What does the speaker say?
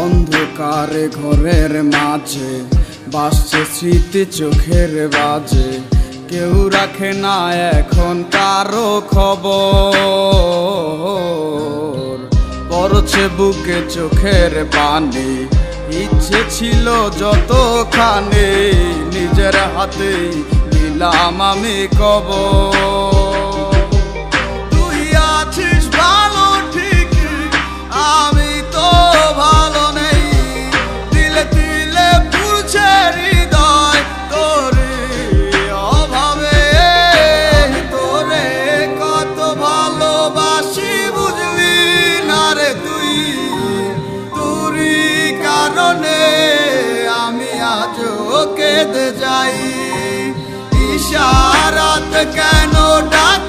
অন্ধকারে ঘরের মাঝে বাসছে স্মৃতি চোখের বাজে, কেউ রাখে না এখন কারো খবর। পড়ছে বুকে চোখের পানি, ইচ্ছে ছিল যতখানি, নিজের হাতে দিলাম আমি কবর। তুই আছিস ভালো ঠিক, আমি তো ভালো নেই, দিলে দিলে পুড়ছে হৃদয় তোর অভাবে। তোরে কত ভালোবাসি বুঝলি না রে তুই, তোরই কারণে আমি আজও কেঁদে যাই। ইশারাত কেন ডাক